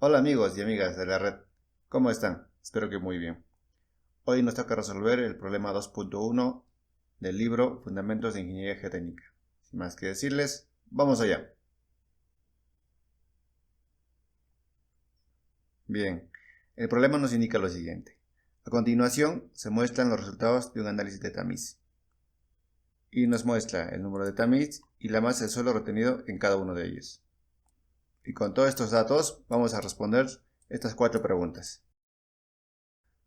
Hola amigos y amigas de la red, ¿cómo están? Espero que muy bien. Hoy nos toca resolver el problema 2.1 del libro Fundamentos de Ingeniería Geotécnica. Sin más que decirles, vamos allá. Bien, el problema nos indica lo siguiente. A continuación se muestran los resultados de un análisis de tamiz. Y nos muestra el número de tamiz y la masa de suelo retenido en cada uno de ellos. Y con todos estos datos vamos a responder estas 4 preguntas.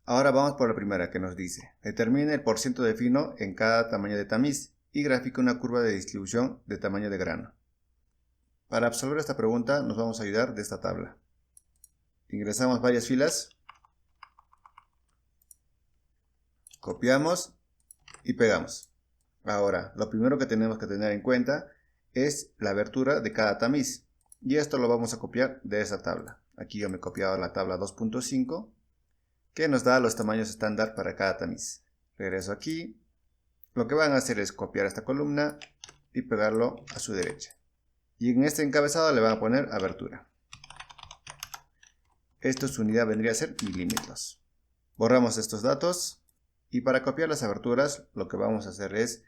Ahora vamos por la primera que nos dice, determine el porciento de fino en cada tamaño de tamiz y grafica una curva de distribución de tamaño de grano. Para resolver esta pregunta nos vamos a ayudar de esta tabla. Ingresamos varias filas, copiamos y pegamos. Ahora, lo primero que tenemos que tener en cuenta es la abertura de cada tamiz. Y esto lo vamos a copiar de esta tabla. Aquí yo me he copiado la tabla 2.5 que nos da los tamaños estándar para cada tamiz. Regreso aquí. Lo que van a hacer es copiar esta columna y pegarlo a su derecha. Y en este encabezado le van a poner abertura. Esto su unidad vendría a ser milímetros. Borramos estos datos y para copiar las aberturas lo que vamos a hacer es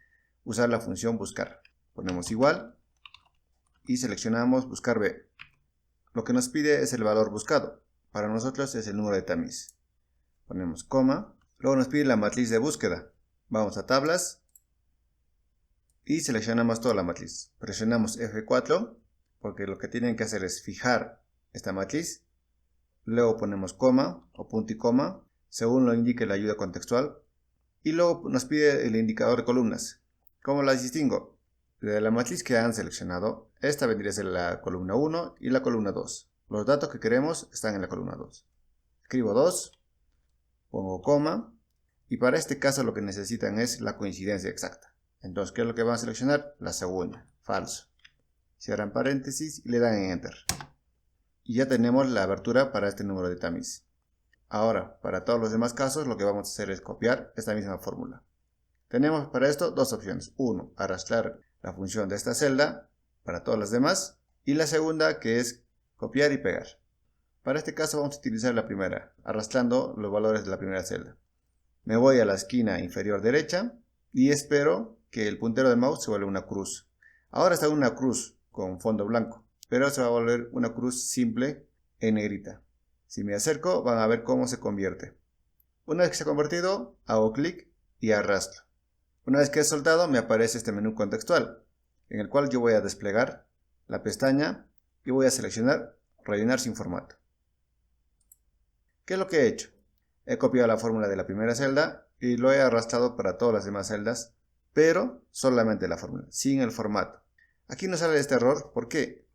usar la función buscar. Ponemos igual y seleccionamos buscar B. Lo que nos pide es el valor buscado. Para nosotros es el número de tamiz. Ponemos coma. Luego nos pide la matriz de búsqueda. Vamos a tablas y seleccionamos toda la matriz. Presionamos F4 porque lo que tienen que hacer es fijar esta matriz. Luego ponemos coma o punto y coma según lo indique la ayuda contextual. Y luego nos pide el indicador de columnas. ¿Cómo las distingo? De la matriz que han seleccionado, esta vendría a ser la columna 1 y la columna 2. Los datos que queremos están en la columna 2. Escribo 2, pongo coma y para este caso lo que necesitan es la coincidencia exacta. Entonces, ¿qué es lo que van a seleccionar? La segunda, falso. Cierran paréntesis y le dan en Enter. Y ya tenemos la abertura para este número de tamiz. Ahora, para todos los demás casos, lo que vamos a hacer es copiar esta misma fórmula. Tenemos para esto dos opciones. Uno, arrastrar la función de esta celda para todas las demás. Y la segunda, que es copiar y pegar. Para este caso vamos a utilizar la primera, arrastrando los valores de la primera celda. Me voy a la esquina inferior derecha y espero que el puntero de mouse se vuelva una cruz. Ahora está una cruz con fondo blanco, pero se va a volver una cruz simple en negrita. Si me acerco van a ver cómo se convierte. Una vez que se ha convertido, hago clic y arrastro. Una vez que he soltado me aparece este menú contextual, en el cual yo voy a desplegar la pestaña y voy a seleccionar rellenar sin formato. ¿Qué es lo que he hecho? He copiado la fórmula de la primera celda y lo he arrastrado para todas las demás celdas, pero solamente la fórmula, sin el formato. Aquí nos sale este error, ¿por qué?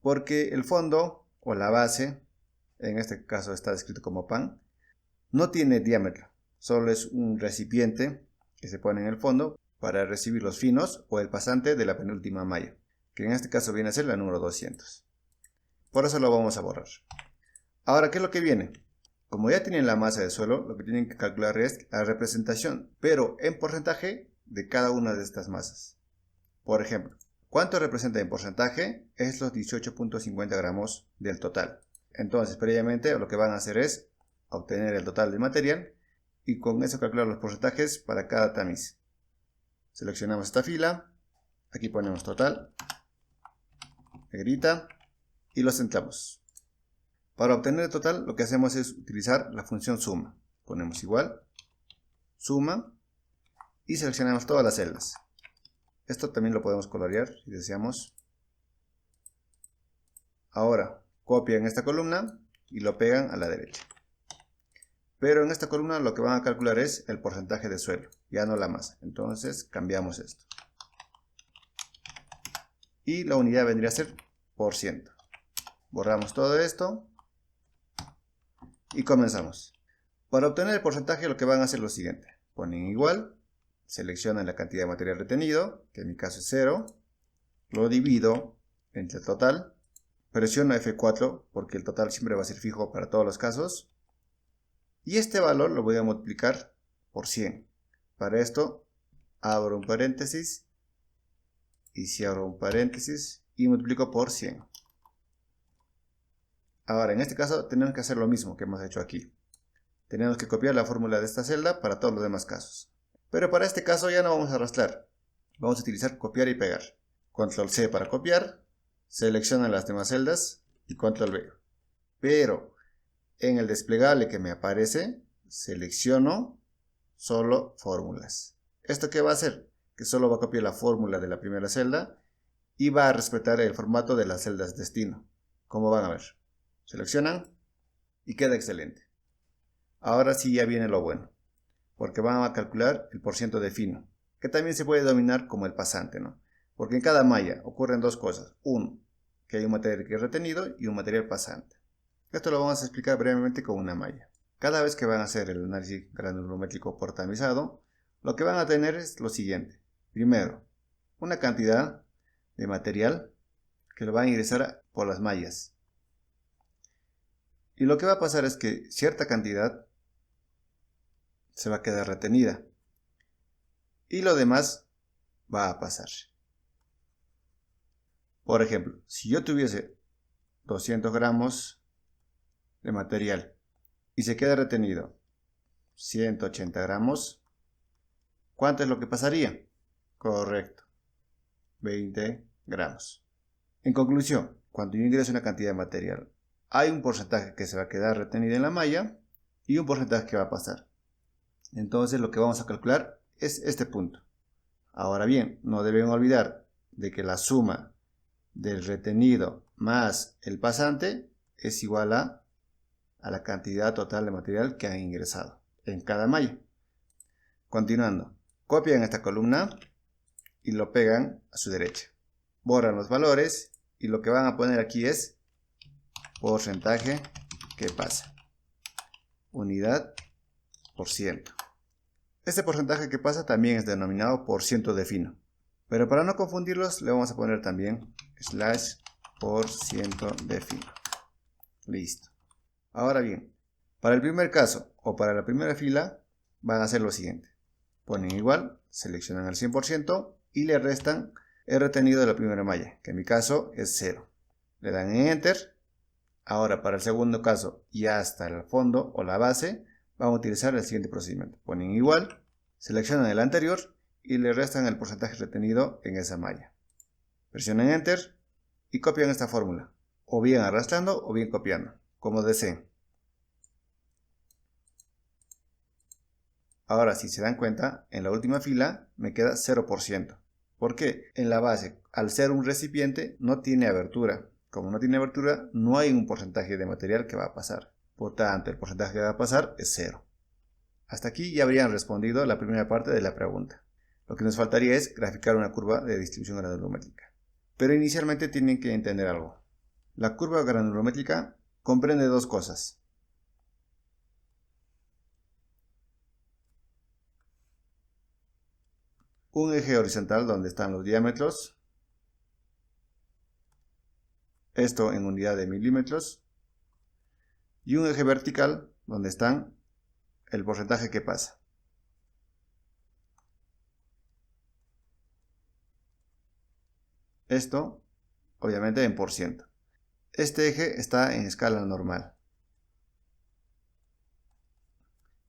Porque el fondo o la base, en este caso está descrito como pan, no tiene diámetro, solo es un recipiente que se pone en el fondo para recibir los finos o el pasante de la penúltima malla, que en este caso viene a ser la número 200. Por eso lo vamos a borrar. Ahora, ¿qué es lo que viene? Como ya tienen la masa de suelo, lo que tienen que calcular es la representación, pero en porcentaje de cada una de estas masas. Por ejemplo, ¿cuánto representa en porcentaje? Es los 18.50 gramos del total. Entonces, previamente lo que van a hacer es obtener el total del material y con eso calcular los porcentajes para cada tamiz. Seleccionamos esta fila, aquí ponemos total, negrita y lo centramos. Para obtener el total lo que hacemos es utilizar la función suma. Ponemos igual, suma y seleccionamos todas las celdas. Esto también lo podemos colorear si deseamos. Ahora copian esta columna y lo pegan a la derecha. Pero en esta columna lo que van a calcular es el porcentaje de suelo, ya no la masa. Entonces cambiamos esto. Y la unidad vendría a ser por ciento. Borramos todo esto. Y comenzamos. Para obtener el porcentaje lo que van a hacer es lo siguiente. Ponen igual, seleccionan la cantidad de material retenido, que en mi caso es 0. Lo divido entre el total. Presiono F4 porque el total siempre va a ser fijo para todos los casos. Y este valor lo voy a multiplicar por 100. Para esto abro un paréntesis y cierro un paréntesis y multiplico por 100. Ahora, en este caso tenemos que hacer lo mismo que hemos hecho aquí. Tenemos que copiar la fórmula de esta celda para todos los demás casos. Pero para este caso ya no vamos a arrastrar. Vamos a utilizar copiar y pegar. Control C para copiar. Selecciono las demás celdas y Control V. Pero en el desplegable que me aparece, selecciono solo fórmulas. ¿Esto qué va a hacer? Que solo va a copiar la fórmula de la primera celda y va a respetar el formato de las celdas destino. Como van a ver. Seleccionan y queda excelente. Ahora sí ya viene lo bueno, porque van a calcular el porciento de fino, que también se puede denominar como el pasante, ¿no? Porque en cada malla ocurren dos cosas. Uno, que hay un material que es retenido y un material pasante. Esto lo vamos a explicar brevemente con una malla. Cada vez que van a hacer el análisis granulométrico por tamizado, lo que van a tener es lo siguiente. Primero, una cantidad de material que lo van a ingresar por las mallas. Y lo que va a pasar es que cierta cantidad se va a quedar retenida. Y lo demás va a pasar. Por ejemplo, si yo tuviese 200 gramos de material y se queda retenido 180 gramos, ¿cuánto es lo que pasaría? Correcto, 20 gramos. En conclusión, cuando yo ingreso una cantidad de material, hay un porcentaje que se va a quedar retenido en la malla y un porcentaje que va a pasar. Entonces lo que vamos a calcular es este punto. Ahora bien, no deben olvidar de que la suma del retenido más el pasante es igual a la cantidad total de material que han ingresado en cada malla. Continuando, copian esta columna y lo pegan a su derecha. Borran los valores y lo que van a poner aquí es porcentaje que pasa. Unidad por ciento. Este porcentaje que pasa también es denominado porciento de fino. Pero para no confundirlos le vamos a poner también slash porciento de fino. Listo. Ahora bien, para el primer caso o para la primera fila van a hacer lo siguiente. Ponen igual, seleccionan al 100% y le restan el retenido de la primera malla, que en mi caso es 0. Le dan en Enter. Ahora para el segundo caso y hasta el fondo o la base, vamos a utilizar el siguiente procedimiento. Ponen igual, seleccionan el anterior y le restan el porcentaje retenido en esa malla. Presionan Enter y copian esta fórmula, o bien arrastrando o bien copiando, como deseen. Ahora, si se dan cuenta, en la última fila me queda 0%. ¿Por qué? En la base, al ser un recipiente, no tiene abertura. Como no tiene abertura, no hay un porcentaje de material que va a pasar. Por tanto, el porcentaje que va a pasar es 0. Hasta aquí ya habrían respondido la primera parte de la pregunta. Lo que nos faltaría es graficar una curva de distribución granulométrica. Pero inicialmente tienen que entender algo. La curva granulométrica comprende dos cosas. Un eje horizontal donde están los diámetros. Esto en unidad de milímetros. Y un eje vertical donde están el porcentaje que pasa. Esto, obviamente, en por ciento. Este eje está en escala normal.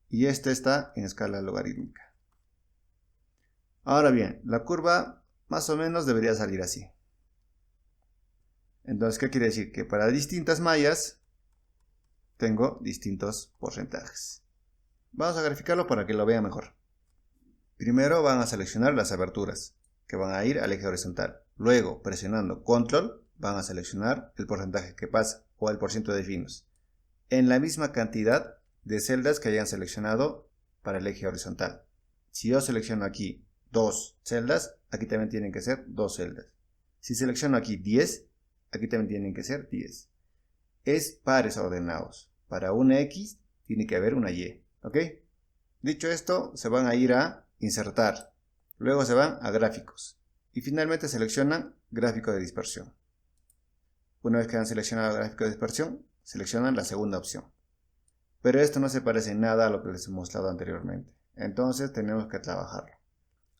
Y este está en escala logarítmica. Ahora bien, la curva más o menos debería salir así. Entonces, ¿qué quiere decir? Que para distintas mallas tengo distintos porcentajes. Vamos a graficarlo para que lo vean mejor. Primero van a seleccionar las aberturas, que van a ir al eje horizontal. Luego, presionando Control, van a seleccionar el porcentaje que pasa, o el porciento de finos, en la misma cantidad de celdas que hayan seleccionado para el eje horizontal. Si yo selecciono aquí 2 celdas, aquí también tienen que ser 2 celdas. Si selecciono aquí 10, aquí también tienen que ser 10. Es pares ordenados. Para una X tiene que haber una Y. ¿Ok? Dicho esto, se van a ir a Insertar. Luego se van a Gráficos. Y finalmente seleccionan Gráfico de dispersión. Una vez que han seleccionado Gráfico de dispersión, seleccionan la segunda opción. Pero esto no se parece en nada a lo que les he mostrado anteriormente. Entonces tenemos que trabajarlo.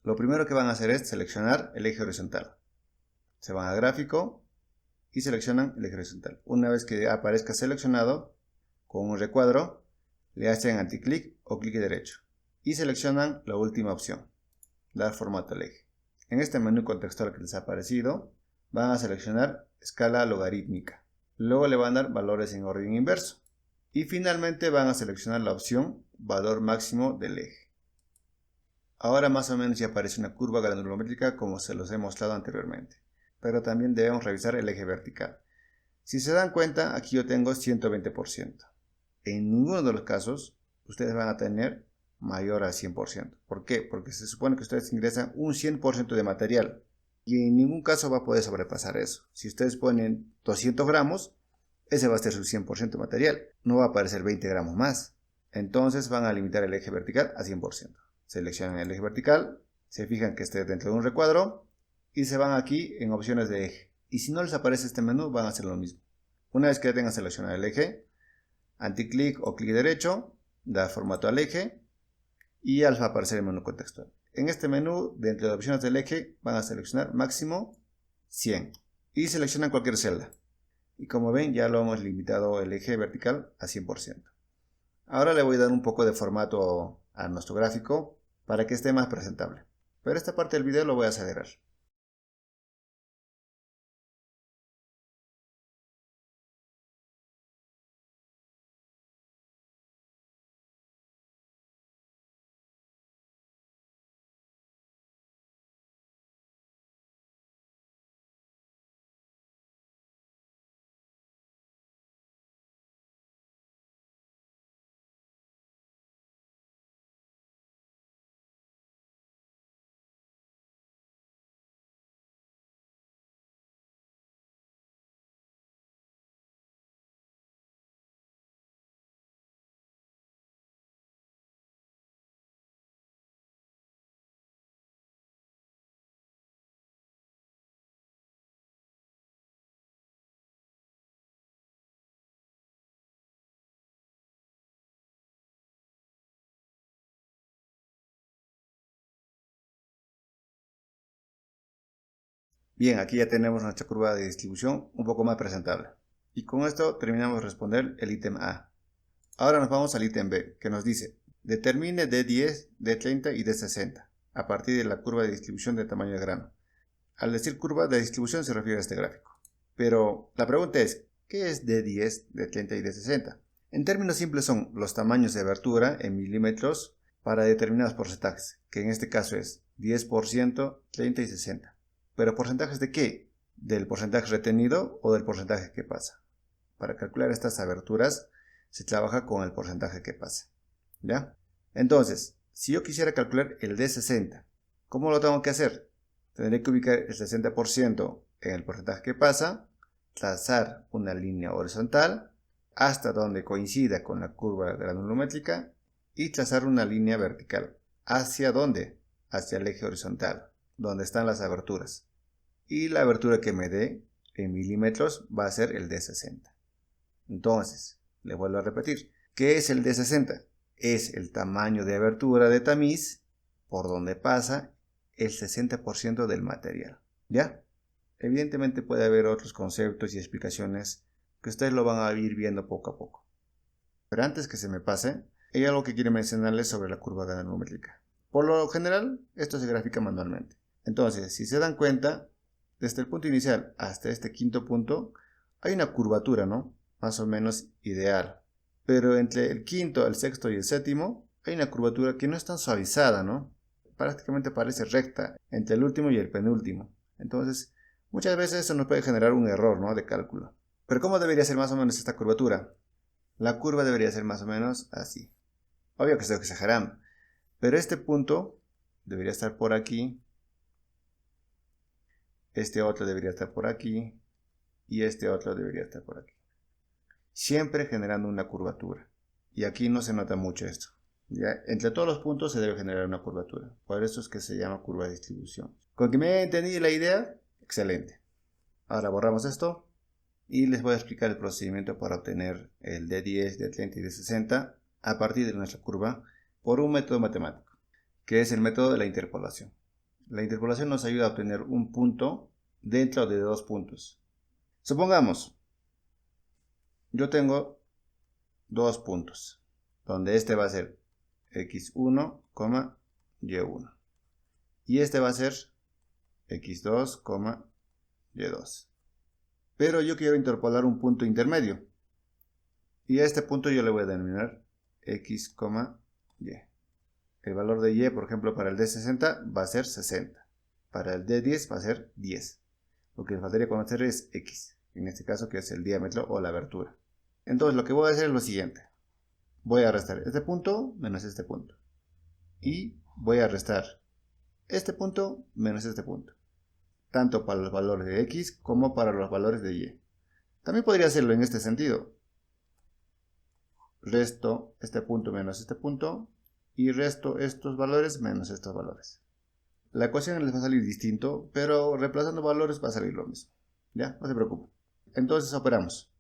Lo primero que van a hacer es seleccionar el eje horizontal. Se van a Gráfico y seleccionan el eje horizontal. Una vez que aparezca seleccionado con un recuadro, le hacen anticlic o clic derecho y seleccionan la última opción, dar formato al eje. En este menú contextual que les ha aparecido, van a seleccionar escala logarítmica. Luego le van a dar valores en orden inverso. Y finalmente van a seleccionar la opción valor máximo del eje. Ahora más o menos ya aparece una curva granulométrica como se los he mostrado anteriormente. Pero también debemos revisar el eje vertical. Si se dan cuenta, aquí yo tengo 120%. En ninguno de los casos ustedes van a tener mayor a 100%. ¿Por qué? Porque se supone que ustedes ingresan un 100% de material. Y en ningún caso va a poder sobrepasar eso. Si ustedes ponen 200 gramos, ese va a ser su 100% material. No va a aparecer 20 gramos más. Entonces van a limitar el eje vertical a 100%. Seleccionan el eje vertical, se fijan que esté dentro de un recuadro y se van aquí en opciones de eje. Y si no les aparece este menú, van a hacer lo mismo. Una vez que ya tengan seleccionado el eje, anticlic o clic derecho, da formato al eje y ya les va a aparecer el menú contextual. En este menú, dentro de opciones del eje, van a seleccionar máximo 100 y seleccionan cualquier celda. Y como ven, ya lo hemos limitado el eje vertical a 100%. Ahora le voy a dar un poco de formato a nuestro gráfico para que esté más presentable. Pero esta parte del video lo voy a acelerar. Bien, aquí ya tenemos nuestra curva de distribución un poco más presentable. Y con esto terminamos de responder el ítem A. Ahora nos vamos al ítem B, que nos dice: determine D10, D30 y D60 a partir de la curva de distribución de tamaño de grano. Al decir curva de distribución se refiere a este gráfico. Pero la pregunta es, ¿qué es D10, D30 y D60? En términos simples son los tamaños de abertura en milímetros para determinados porcentajes, que en este caso es 10%, 30 y 60. ¿Pero porcentajes de qué? ¿Del porcentaje retenido o del porcentaje que pasa? Para calcular estas aberturas se trabaja con el porcentaje que pasa. ¿Ya? Entonces, si yo quisiera calcular el D60, ¿cómo lo tengo que hacer? Tendré que ubicar el 60% en el porcentaje que pasa, trazar una línea horizontal hasta donde coincida con la curva granulométrica y trazar una línea vertical. ¿Hacia dónde? Hacia el eje horizontal, donde están las aberturas. Y la abertura que me dé en milímetros va a ser el D60. Entonces, le vuelvo a repetir. ¿Qué es el D60? Es el tamaño de abertura de tamiz por donde pasa el 60% del material. ¿Ya? Evidentemente puede haber otros conceptos y explicaciones que ustedes lo van a ir viendo poco a poco. Pero antes que se me pase, hay algo que quiero mencionarles sobre la curva granulométrica. Por lo general, esto se grafica manualmente. Entonces, si se dan cuenta, desde el punto inicial hasta este quinto punto, hay una curvatura, ¿no? Más o menos ideal. Pero entre el quinto, el sexto y el séptimo, hay una curvatura que no es tan suavizada, ¿no? Prácticamente parece recta entre el último y el penúltimo. Entonces, muchas veces eso nos puede generar un error, ¿no?, de cálculo. Pero ¿cómo debería ser más o menos esta curvatura? La curva debería ser más o menos así. Obvio que estoy exagerando, pero este punto debería estar por aquí, este otro debería estar por aquí y este otro debería estar por aquí. Siempre generando una curvatura. Y aquí no se nota mucho esto. ¿Ya? Entre todos los puntos se debe generar una curvatura. Por eso es que se llama curva de distribución. ¿Con que me haya entendido la idea? Excelente. Ahora borramos esto y les voy a explicar el procedimiento para obtener el D10, D30 y D60 a partir de nuestra curva por un método matemático, que es el método de la interpolación. La interpolación nos ayuda a obtener un punto dentro de dos puntos. Supongamos, yo tengo dos puntos, donde este va a ser x1, y1. Y este va a ser x2, y2. Pero yo quiero interpolar un punto intermedio. Y a este punto yo le voy a denominar x, y. El valor de y, por ejemplo, para el D60 va a ser 60. Para el D10 va a ser 10. Lo que faltaría conocer es x, en este caso que es el diámetro o la abertura. Entonces lo que voy a hacer es lo siguiente. Voy a restar este punto menos este punto. Y voy a restar este punto menos este punto. Tanto para los valores de x como para los valores de y. También podría hacerlo en este sentido. Resto este punto menos este punto. Y resto estos valores menos estos valores. La ecuación les va a salir distinto, pero reemplazando valores va a salir lo mismo. ¿Ya? No se preocupen. Entonces operamos.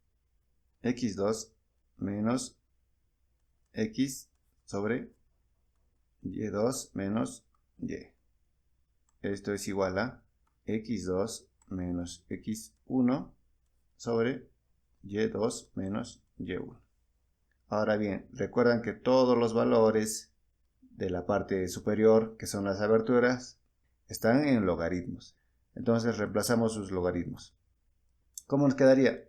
x2 menos x sobre y2 menos y. Esto es igual a x2 menos x1 sobre y2 menos y1. Ahora bien, recuerdan que todos los valores de la parte superior, que son las aberturas, están en logaritmos. Entonces reemplazamos sus logaritmos. ¿Cómo nos quedaría?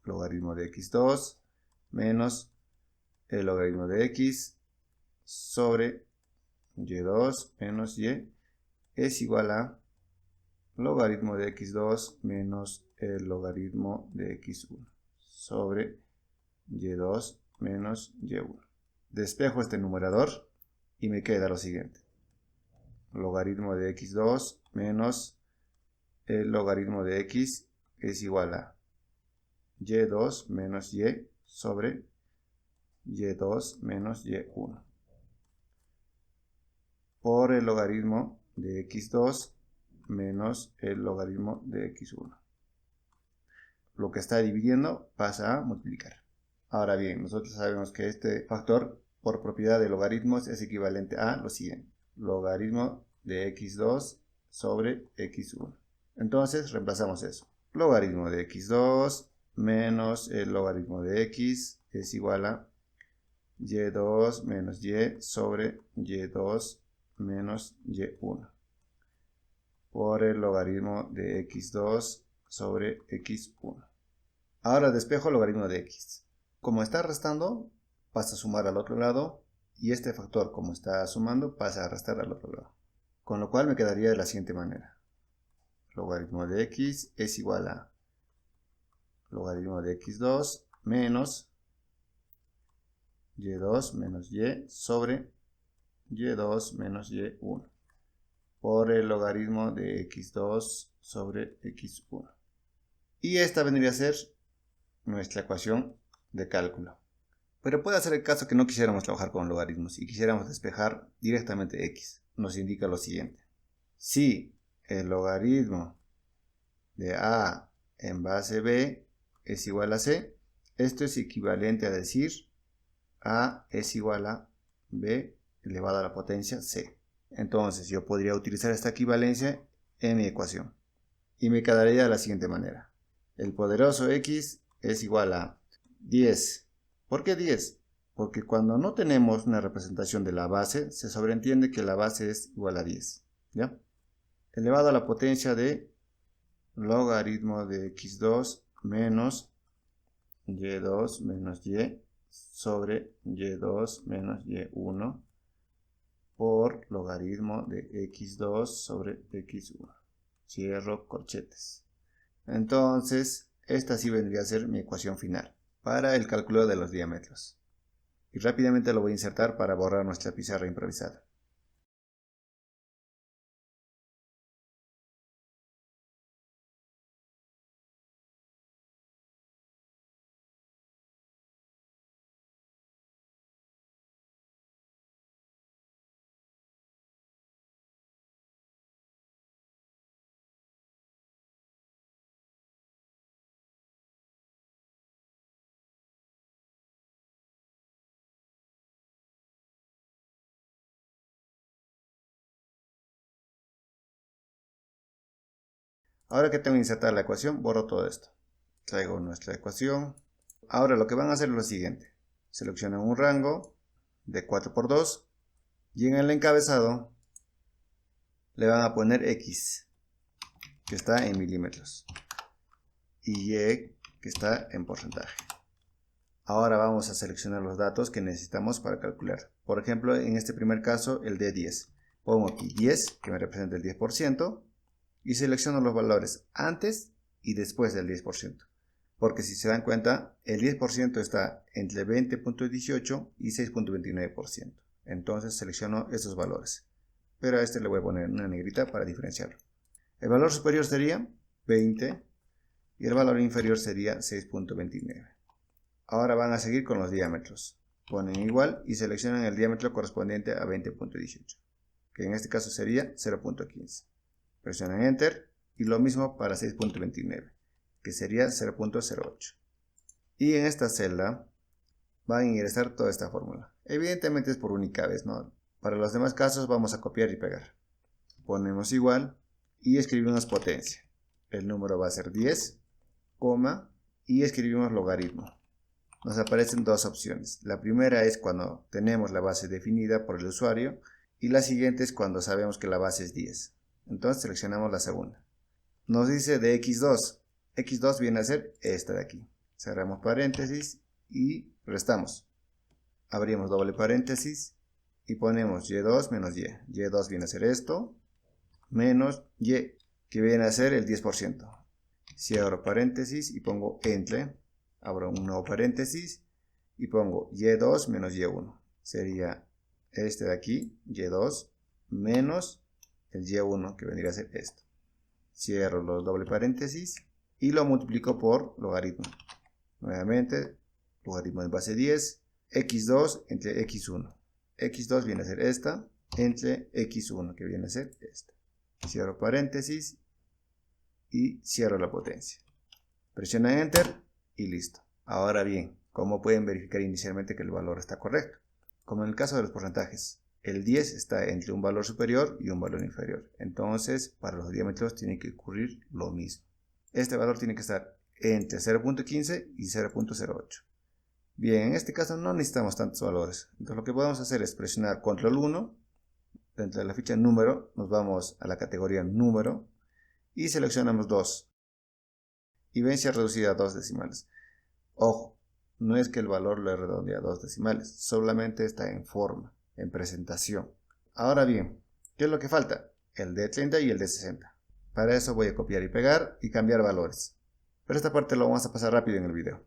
Logaritmo de x2 menos el logaritmo de x sobre y2 menos y es igual a logaritmo de x2 menos el logaritmo de x1 sobre y2 menos y1. Despejo este numerador y me queda lo siguiente. Logaritmo de x2 menos el logaritmo de x es igual a y2 menos y sobre y2 menos y1 por el logaritmo de x2 menos el logaritmo de x1. Lo que está dividiendo pasa a multiplicar. Ahora bien, nosotros sabemos que este factor por propiedad de logaritmos es equivalente a lo siguiente. Logaritmo de x2 sobre x1. Entonces reemplazamos eso. Logaritmo de x2 menos el logaritmo de x es igual a y2 menos y sobre y2 menos y1 por el logaritmo de x2 sobre x1. Ahora despejo el logaritmo de x. Como está restando, pasa a sumar al otro lado, y este factor, como está sumando, pasa a restar al otro lado. Con lo cual me quedaría de la siguiente manera. Logaritmo de x es igual a logaritmo de x2 menos y2 menos y sobre y2 menos y1 por el logaritmo de x2 sobre x1. Y esta vendría a ser nuestra ecuación de cálculo. Pero puede ser el caso que no quisiéramos trabajar con logaritmos y quisiéramos despejar directamente x. Nos indica lo siguiente. Si el logaritmo de a en base b es igual a c, esto es equivalente a decir a es igual a b elevado a la potencia c. Entonces yo podría utilizar esta equivalencia en mi ecuación. Y me quedaría de la siguiente manera. El poderoso x es igual a 10. ¿Por qué 10? Porque cuando no tenemos una representación de la base, se sobreentiende que la base es igual a 10. ¿Ya? Elevado a la potencia de logaritmo de x2 menos y2 menos y sobre y2 menos y1 por logaritmo de x2 sobre x1. Cierro corchetes. Entonces, esta sí vendría a ser mi ecuación final para el cálculo de los diámetros. Y rápidamente lo voy a insertar para borrar nuestra pizarra improvisada. Ahora que tengo insertada la ecuación, borro todo esto. Traigo nuestra ecuación. Ahora lo que van a hacer es lo siguiente. Seleccionan un rango de 4×2 y en el encabezado le van a poner X, que está en milímetros, y Y, que está en porcentaje. Ahora vamos a seleccionar los datos que necesitamos para calcular. Por ejemplo, en este primer caso, el de 10. Pongo aquí 10, que me representa el 10%, y selecciono los valores antes y después del 10%. Porque si se dan cuenta, el 10% está entre 20.18 y 6.29%. Entonces selecciono estos valores. Pero a este le voy a poner una negrita para diferenciarlo. El valor superior sería 20 y el valor inferior sería 6.29. Ahora van a seguir con los diámetros. Ponen igual y seleccionan el diámetro correspondiente a 20.18, que en este caso sería 0.15. Presionan Enter y lo mismo para 6.29, que sería 0.08. Y en esta celda van a ingresar toda esta fórmula. Evidentemente es por única vez, ¿no? Para los demás casos vamos a copiar y pegar. Ponemos igual y escribimos potencia. El número va a ser 10, y escribimos logaritmo. Nos aparecen dos opciones. La primera es cuando tenemos la base definida por el usuario y la siguiente es cuando sabemos que la base es 10. Entonces seleccionamos la segunda. Nos dice de x2. x2 viene a ser esta de aquí. Cerramos paréntesis y restamos. Abrimos doble paréntesis y ponemos y2 menos y. y2 viene a ser esto, menos y, que viene a ser el 10%. Cierro paréntesis y pongo entre. Abro un nuevo paréntesis y pongo y2 menos y1. Sería este de aquí, y2 menos el y1, que vendría a ser esto. Cierro los doble paréntesis y lo multiplico por logaritmo. Nuevamente, logaritmo de base 10, x2 entre x1. x2 viene a ser esta, entre x1, que viene a ser esta. Cierro paréntesis y cierro la potencia. Presionan Enter y listo. Ahora bien, ¿cómo pueden verificar inicialmente que el valor está correcto? Como en el caso de los porcentajes, el 10 está entre un valor superior y un valor inferior. Entonces, para los diámetros tiene que ocurrir lo mismo. Este valor tiene que estar entre 0.15 y 0.08. Bien, en este caso no necesitamos tantos valores. Entonces lo que podemos hacer es presionar control 1. Dentro de la ficha número nos vamos a la categoría número y seleccionamos 2. Y vencia reducida a 2 decimales. Ojo, no es que el valor lo redondee a 2 decimales, solamente está en forma, en presentación. Ahora bien, ¿qué es lo que falta? El de 30 y el de 60. Para eso voy a copiar y pegar y cambiar valores. Pero esta parte lo vamos a pasar rápido en el video.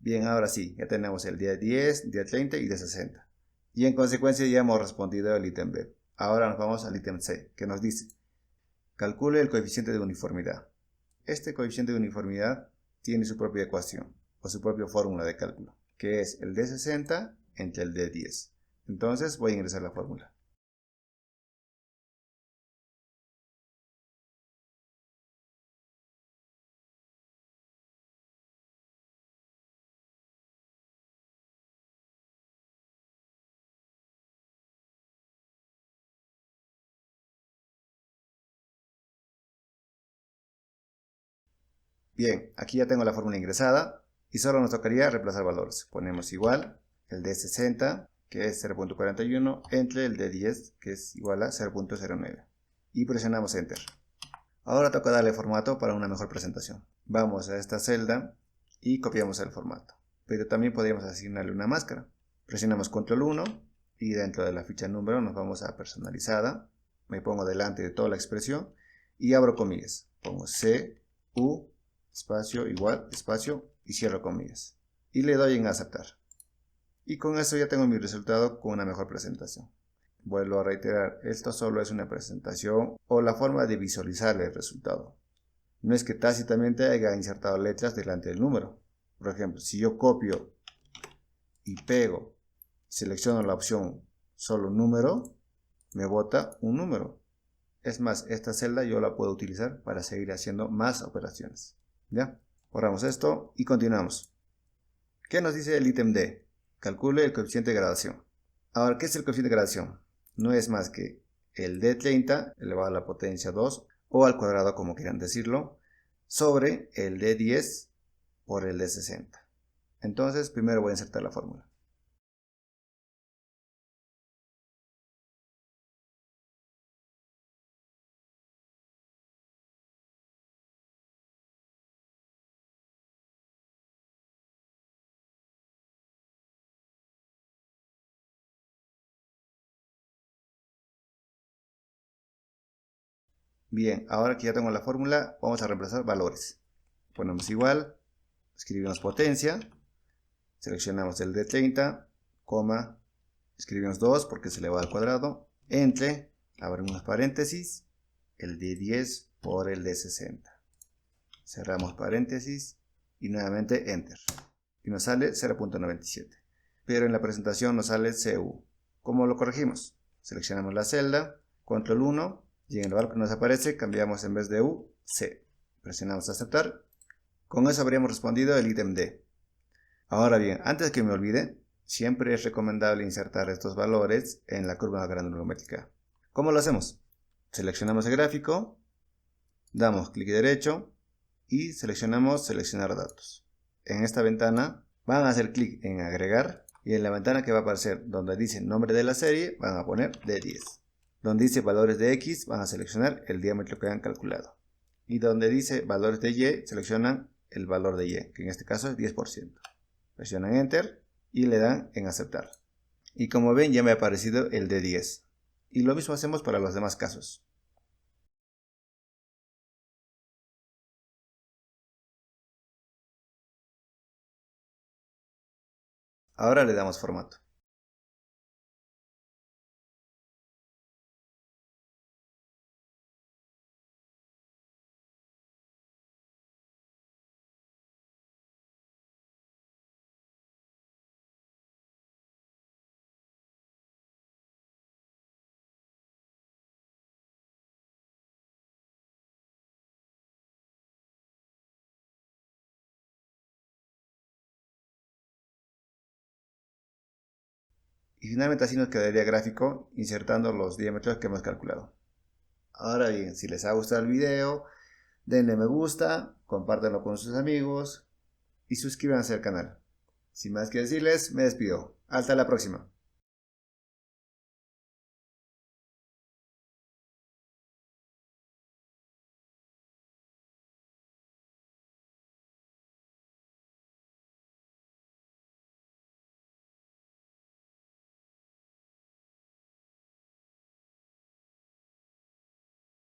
Bien, ahora sí, ya tenemos el día 10, día 30 y día 60. Y en consecuencia ya hemos respondido el ítem B. Ahora nos vamos al ítem C, que nos dice: calcule el coeficiente de uniformidad. Este coeficiente de uniformidad tiene su propia ecuación, o su propia fórmula de cálculo, que es el de 60 entre el de 10. Entonces voy a ingresar la fórmula. Bien, aquí ya tengo la fórmula ingresada y solo nos tocaría reemplazar valores. Ponemos igual el de 60, que es 0.41, entre el de 10, que es igual a 0.09. Y presionamos Enter. Ahora toca darle formato para una mejor presentación. Vamos a esta celda y copiamos el formato. Pero también podríamos asignarle una máscara. Presionamos Control 1 y dentro de la ficha número nos vamos a personalizada. Me pongo delante de toda la expresión y abro comillas. Pongo C, U, espacio, igual, espacio y cierro comillas. Y le doy en aceptar. Y con eso ya tengo mi resultado con una mejor presentación. Vuelvo a reiterar, esto solo es una presentación o la forma de visualizar el resultado. No es que tácitamente haya insertado letras delante del número. Por ejemplo, si yo copio y pego, selecciono la opción solo número, me bota un número. Es más, esta celda yo la puedo utilizar para seguir haciendo más operaciones. ¿Ya? Borramos esto y continuamos. ¿Qué nos dice el ítem D? Calcule el coeficiente de gradación. Ahora, ¿qué es el coeficiente de gradación? No es más que el D30 elevado a la potencia 2 o al cuadrado, como quieran decirlo, sobre el D10 por el D60. Entonces, primero voy a insertar la fórmula. Bien, ahora que ya tengo la fórmula, vamos a reemplazar valores. Ponemos igual, escribimos potencia, seleccionamos el D30, coma, escribimos 2 porque se eleva al cuadrado, entre, abrimos paréntesis, el D10 por el D60. Cerramos paréntesis y nuevamente Enter. Y nos sale 0.97. Pero en la presentación nos sale CU. ¿Cómo lo corregimos? Seleccionamos la celda, control 1, y en el lugar que nos aparece cambiamos en vez de U, C. Presionamos aceptar. Con eso habríamos respondido el ítem D. Ahora bien, antes de que me olvide, siempre es recomendable insertar estos valores en la curva granulométrica. ¿Cómo lo hacemos? Seleccionamos el gráfico, damos clic derecho y seleccionamos seleccionar datos. En esta ventana van a hacer clic en agregar y en la ventana que va a aparecer donde dice nombre de la serie van a poner D10. Donde dice valores de X van a seleccionar el diámetro que han calculado. Y donde dice valores de Y seleccionan el valor de Y, que en este caso es 10%. Presionan Enter y le dan en aceptar. Y como ven ya me ha aparecido el D10. Y lo mismo hacemos para los demás casos. Ahora le damos formato. Y finalmente así nos quedaría gráfico insertando los diámetros que hemos calculado. Ahora bien, si les ha gustado el video, denle me gusta, compártanlo con sus amigos y suscríbanse al canal. Sin más que decirles, me despido. Hasta la próxima.